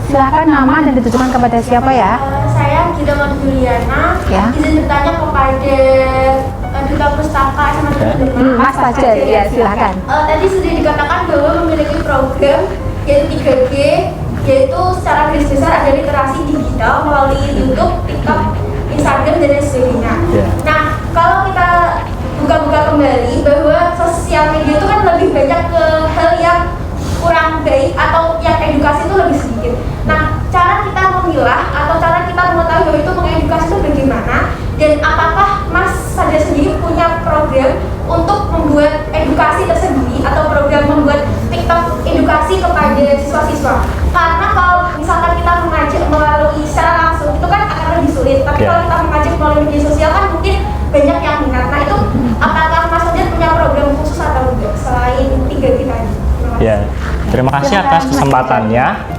Silakan nama dan ditujukan kepada siapa ya? Saya Gita Juliana. Ya. Izin bertanya kepada Duta Pustaka sama Mas Fajar, ya silakan. Tadi sudah dikatakan bahwa memiliki program yaitu 3G, yaitu secara garis besar ada literasi digital melalui YouTube, TikTok, Instagram dan lain sebagainya. Nah, kalau kita buka-buka kembali bahwa sosial media itu kan lebih banyak ke hal yang kurang baik atau yang edukasi itu lebih sedikit. Nah, cara kita memilah atau cara kita mengetahui bahwa itu mengedukasi itu bagaimana, dan apakah Mas Fajar sendiri punya program untuk membuat edukasi tersendiri atau program membuat TikTok edukasi kepada siswa-siswa? Karena kalau misalkan kita mengajak melalui secara langsung itu kan akan lebih sulit, tapi kalau kita mengajak melalui media sosial kan mungkin banyak yang minat. Nah, itu apakah Mas Fajar punya program khusus atau enggak selain 3G tadi? Ya, terima kasih atas kesempatannya.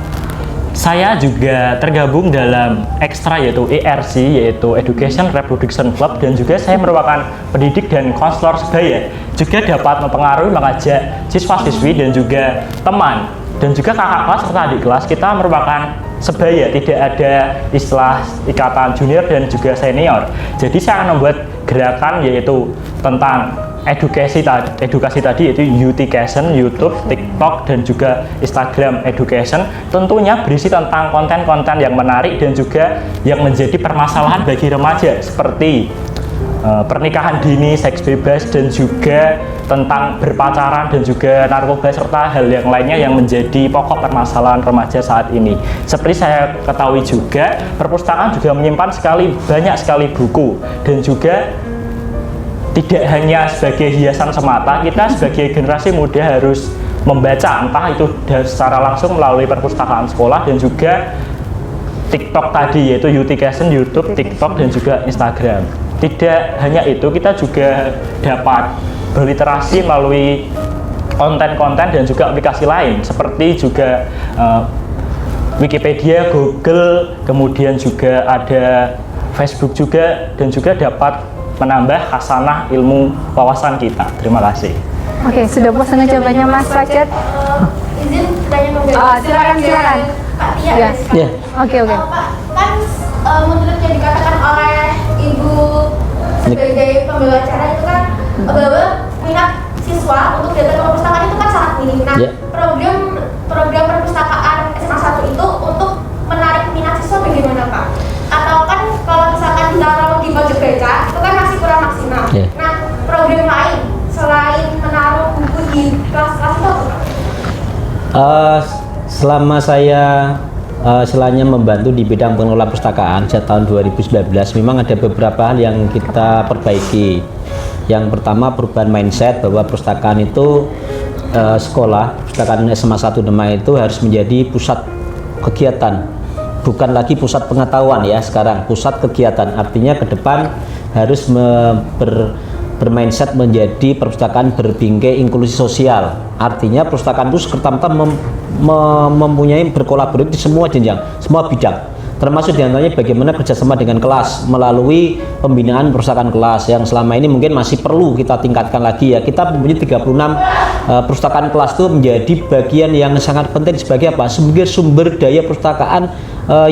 Saya juga tergabung dalam ekstra yaitu ERC, yaitu Education Reproduction Club, dan juga saya merupakan pendidik dan konselor sebaya. Juga dapat mempengaruhi mengajak siswa-siswi dan juga teman dan juga kakak kelas serta adik kelas. Kita merupakan sebaya, tidak ada istilah ikatan junior dan juga senior. Jadi saya akan membuat gerakan yaitu tentang edukasi tadi, yaitu Youtucation, YouTube, TikTok dan juga Instagram Education. Tentunya berisi tentang konten-konten yang menarik dan juga yang menjadi permasalahan bagi remaja seperti pernikahan dini, seks bebas, dan juga tentang berpacaran dan juga narkoba serta hal yang lainnya yang menjadi pokok permasalahan remaja saat ini. Seperti saya ketahui juga, perpustakaan juga menyimpan banyak sekali buku, dan juga tidak hanya sebagai hiasan semata, kita sebagai generasi muda harus membaca, entah itu secara langsung melalui perpustakaan sekolah dan juga TikTok tadi, yaitu Youtucation, YouTube, TikTok dan juga Instagram. Tidak hanya itu, kita juga dapat berliterasi melalui konten-konten dan juga aplikasi lain seperti juga Wikipedia, Google, kemudian juga ada Facebook juga, dan juga dapat menambah khasanah ilmu wawasan kita. Terima kasih. Oke, sudah puas dengan jawabannya Mas Fajar? Izin tanya kembali. Silakan. Pak Tia. Ya. Oke. Pak, kan menurut yang dikatakan oleh Ibu sebagai pembawa acara itu kan bahwa minat siswa untuk datang ke perpustakaan itu kan sangat minim. Nah, program perpustakaan SMA 1 itu untuk menarik minat siswa bagaimana Pak? Atau kan kalau misalkan ditaruh di pojok baca itu kan masih kurang maksimal. Nah, program lain selain menaruh buku di kelas-kelas itu apa? Selama saya selainnya membantu di bidang pengelola perpustakaan sejak tahun 2019, memang ada beberapa hal yang kita perbaiki. Yang pertama, perubahan mindset bahwa perpustakaan itu sekolah, perpustakaan SMA 1 Demak itu harus menjadi pusat kegiatan, bukan lagi pusat pengetahuan ya sekarang, pusat kegiatan. Artinya ke depan harus bermindset menjadi perpustakaan berbingkai inklusi sosial. Artinya perpustakaan itu serta-merta mempunyai berkolaborasi di semua jenjang, semua bidang, termasuk diantaranya bagaimana kerjasama dengan kelas melalui pembinaan perpustakaan kelas yang selama ini mungkin masih perlu kita tingkatkan lagi ya. Kita mempunyai 36 perpustakaan kelas itu menjadi bagian yang sangat penting sebagai apa? Sebagai sumber daya perpustakaan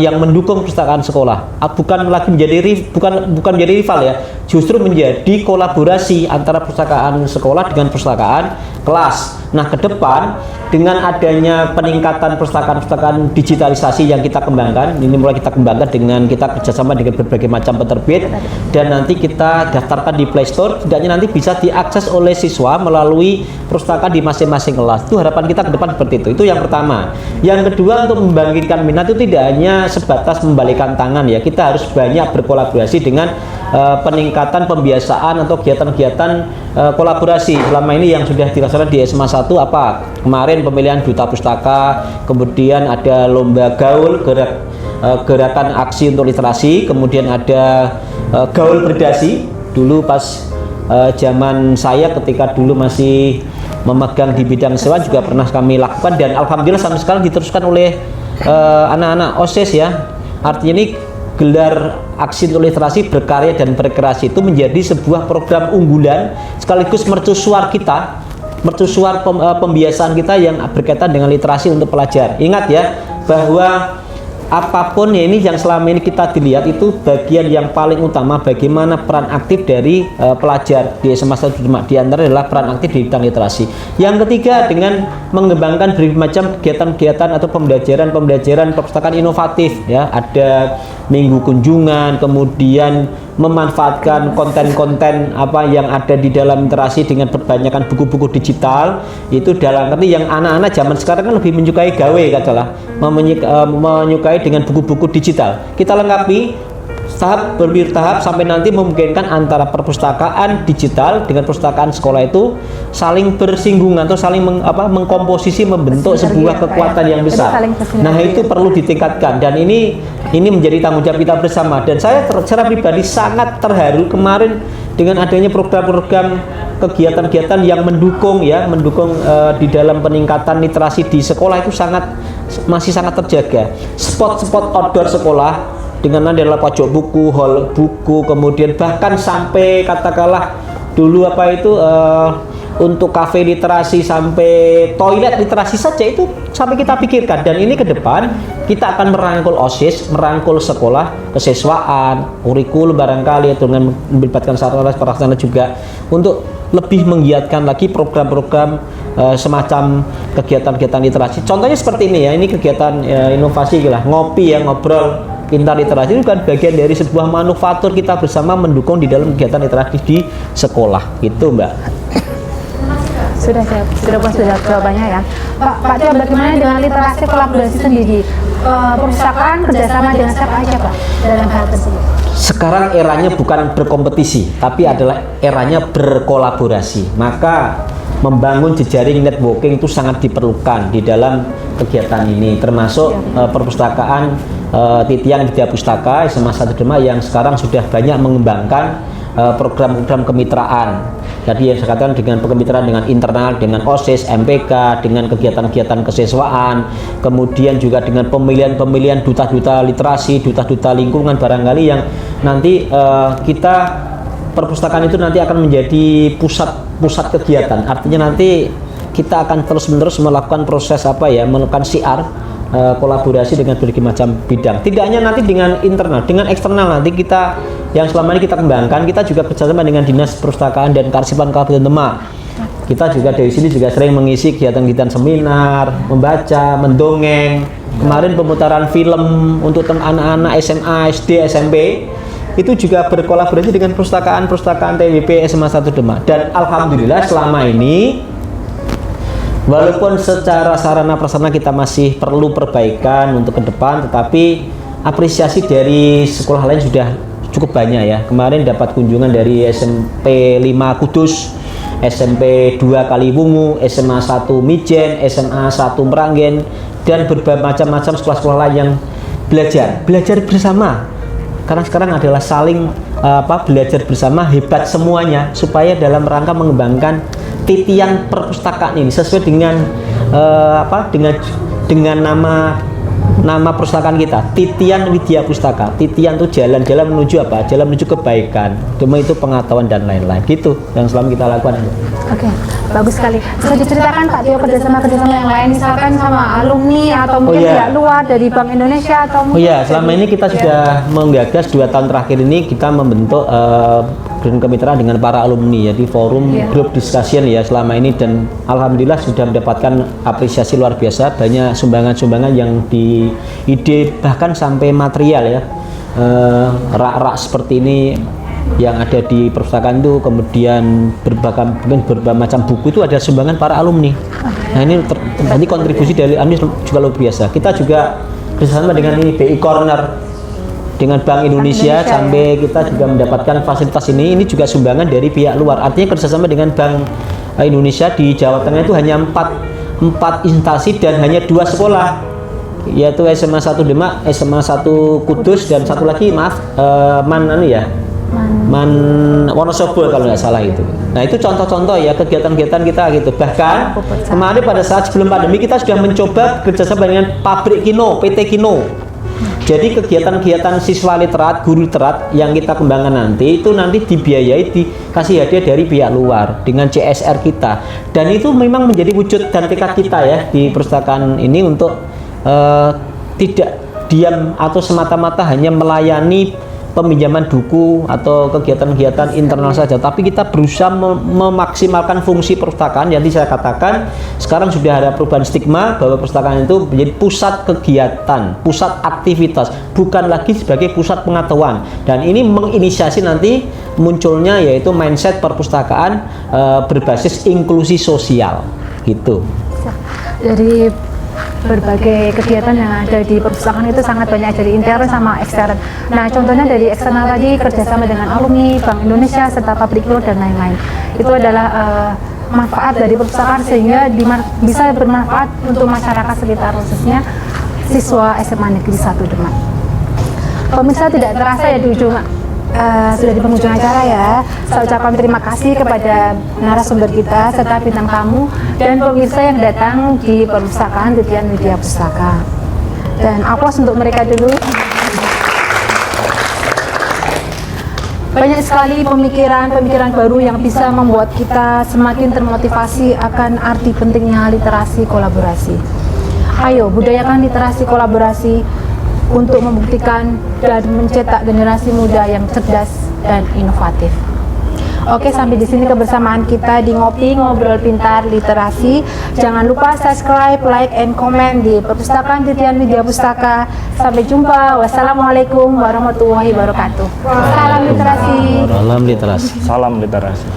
yang mendukung perpustakaan sekolah. Bukan lagi menjadi bukan menjadi rival ya, justru menjadi kolaborasi antara perpustakaan sekolah dengan perpustakaan kelas. Nah, ke depan dengan adanya peningkatan perpustakaan digitalisasi yang kita kembangkan, ini mulai kita kembangkan dengan kita kerjasama dengan berbagai macam penerbit, dan nanti kita daftarkan di Play Store, setidaknya nanti bisa diakses oleh siswa melalui perpustakaan di masing-masing kelas. Itu harapan kita ke depan seperti itu. Itu yang pertama. Yang kedua, untuk membangkitkan minat itu tidak hanya sebatas membalikan tangan ya, kita harus banyak berkolaborasi dengan peningkatan pembiasaan atau kegiatan-kegiatan kolaborasi. Selama ini yang sudah dilaksanakan di SMA 1 apa? Kemarin pemilihan duta pustaka, kemudian ada lomba gaul, gerakan aksi untuk literasi, kemudian ada gaul berdasi. Dulu pas zaman saya ketika dulu masih memegang di bidang sewa juga pernah kami lakukan, dan alhamdulillah sampai sekarang diteruskan oleh anak-anak OSIS ya. Artinya ini gelar aksi untuk literasi berkarya dan berkreasi itu menjadi sebuah program unggulan sekaligus mercusuar kita, mercusuar pembiasaan kita yang berkaitan dengan literasi untuk pelajar. Ingat ya bahwa apapun ya, ini yang selama ini kita dilihat itu bagian yang paling utama bagaimana peran aktif dari pelajar di SMA 1 Demak, di antara adalah peran aktif di bidang literasi. Yang ketiga, dengan mengembangkan berbagai macam kegiatan-kegiatan atau pembelajaran perpustakaan inovatif ya, ada minggu kunjungan, kemudian memanfaatkan konten-konten apa yang ada di dalam literasi dengan perbanyakan buku-buku digital. Itu dalam arti yang anak-anak zaman sekarang kan lebih menyukai gawe katalah, menyukai dengan buku-buku digital. Kita lengkapi tahap bertahap sampai nanti memungkinkan antara perpustakaan digital dengan perpustakaan sekolah itu saling bersinggungan atau saling mengkomposisi membentuk sebuah kekuatan yang besar. Nah, itu perlu ditingkatkan dan ini menjadi tanggung jawab kita bersama. Dan saya secara pribadi sangat terharu kemarin dengan adanya program-program kegiatan-kegiatan yang mendukung di dalam peningkatan literasi di sekolah itu masih sangat terjaga. Spot-spot outdoor sekolah dengan adalah pojok buku, hall buku, kemudian bahkan sampai katakanlah dulu untuk kafe literasi sampai toilet literasi saja itu sampai kita pikirkan. Dan ini ke depan kita akan merangkul OSIS, merangkul sekolah, kesiswaan, kurikulum barangkali dengan melibatkan sarana prasarana juga untuk lebih menggiatkan lagi program-program semacam kegiatan-kegiatan literasi. Contohnya seperti ini ya, ini kegiatan inovasi lah, ngopi ya, ngobrol pintar literasi itu kan bagian dari sebuah manufaktur kita bersama mendukung di dalam kegiatan literasi di sekolah gitu, Mbak. Sudah jawabannya ya. Pak Tia, bagaimana dengan literasi kolaborasi sendiri? Perpustakaan kerjasama dengan siapa aja Pak dalam hal tersebut? Sekarang eranya bukan berkompetisi, tapi adalah eranya berkolaborasi. Maka membangun jejaring networking itu sangat diperlukan di dalam kegiatan ini, termasuk perpustakaan Titian Widya Pustaka SMA 1 Demak yang sekarang sudah banyak mengembangkan program-program kemitraan. Jadi yang saya katakan dengan kemitraan dengan internal, dengan OSIS, MPK, dengan kegiatan-kegiatan kesiswaan, kemudian juga dengan pemilihan duta-duta literasi, duta-duta lingkungan barangkali yang nanti kita perpustakaan itu nanti akan menjadi pusat kegiatan. Artinya nanti kita akan terus-menerus melakukan proses melakukan siar kolaborasi dengan berbagai macam bidang. Tidak hanya nanti dengan internal, dengan eksternal nanti kita yang selama ini kita kembangkan, kita juga bersama dengan Dinas Perpustakaan dan Kearsipan Kabupaten Demak. Kita juga dari sini juga sering mengisi kegiatan-kegiatan seminar, membaca, mendongeng. Kemarin pemutaran film untuk anak-anak SMA, SD, SMP itu juga berkolaborasi dengan perpustakaan TWP SMA 1 Demak. Dan alhamdulillah selama ini walaupun secara sarana prasarana kita masih perlu perbaikan untuk ke depan, tetapi apresiasi dari sekolah lain sudah cukup banyak ya. Kemarin dapat kunjungan dari SMP 5 Kudus, SMP 2 Kaliwungu, SMA 1 Mijen, SMA 1 Meranggen, dan berbagai macam-macam sekolah-sekolah lain yang belajar bersama. Karena sekarang adalah saling belajar bersama, hebat semuanya, supaya dalam rangka mengembangkan titian perpustakaan ini sesuai dengan dengan nama perpustakaan kita, Titian Widya Pustaka. Titian itu jalan menuju apa? Jalan menuju kebaikan, demi itu pengetahuan dan lain-lain. Gitu yang selama kita lakukan. Oke, bagus sekali. Bisa diceritakan Pak Tio kerjasama yang lain, misalkan sama alumni atau mungkin pihak luar dari Bank Indonesia atau mungkin selama ini kita sudah menggagas 2 tahun terakhir ini kita membentuk kemitraan dengan para alumni, jadi forum group discussion ya selama ini, dan alhamdulillah sudah mendapatkan apresiasi luar biasa, banyak sumbangan-sumbangan yang di ide bahkan sampai material ya, rak-rak seperti ini yang ada di perpustakaan itu, kemudian berbagai macam buku itu ada sumbangan para alumni. Nah ini nanti kontribusi dari alumni juga luar biasa. Kita juga bersama dengan ini BI Corner dengan Bank Indonesia sampai kita juga mendapatkan fasilitas ini juga sumbangan dari pihak luar. Artinya kerjasama dengan Bank Indonesia di Jawa Tengah itu hanya 4 instansi dan hanya 2 sekolah, yaitu SMA 1 Demak, SMA 1 Kudus, dan satu lagi Wonosobo kalau nggak salah itu. Nah itu contoh-contoh ya kegiatan-kegiatan kita gitu. Bahkan kemarin pada saat sebelum pandemi kita sudah mencoba kerjasama dengan pabrik Kino, PT Kino. Jadi kegiatan-kegiatan siswa literat, guru literat yang kita kembangkan nanti itu nanti dibiayai, dikasih hadiah dari pihak luar dengan CSR kita. Dan itu memang menjadi wujud dan tekad kita ya di perpustakaan ini untuk tidak diam atau semata-mata hanya melayani peminjaman buku atau kegiatan-kegiatan internal saja, tapi kita berusaha memaksimalkan fungsi perpustakaan. Yang saya katakan sekarang sudah ada perubahan stigma bahwa perpustakaan itu menjadi pusat kegiatan, pusat aktivitas, bukan lagi sebagai pusat pengetahuan. Dan ini menginisiasi nanti munculnya yaitu mindset perpustakaan berbasis inklusi sosial gitu. Dari berbagai kegiatan yang ada di perpustakaan itu sangat banyak, dari intern sama ekstern. Nah, contohnya dari eksternal tadi kerjasama dengan alumni Bank Indonesia serta pabrik lur dan lain-lain. Itu adalah manfaat dari perpustakaan sehingga bisa bermanfaat untuk masyarakat sekitar, khususnya siswa SMA Negeri 1 Demak. Pemirsa, tidak terasa ya di ujung sudah di penghujung acara ya. Saya ucapkan terima kasih kepada narasumber kita serta bintang tamu dan pemirsa yang datang di perpustakaan Titian Widya Pustaka. Dan aplaus untuk mereka dulu. Banyak sekali pemikiran baru yang bisa membuat kita semakin termotivasi akan arti pentingnya literasi kolaborasi. Ayo budayakan literasi kolaborasi untuk membuktikan dan mencetak generasi muda yang cerdas dan inovatif. Oke, sampai di sini kebersamaan kita di Ngopi Ngobrol Pintar Literasi. Jangan lupa subscribe, like, and comment di Perpustakaan Titian Widya Pustaka. Sampai jumpa. Wassalamualaikum warahmatullahi wabarakatuh. Salam literasi. Salam literasi. Salam literasi.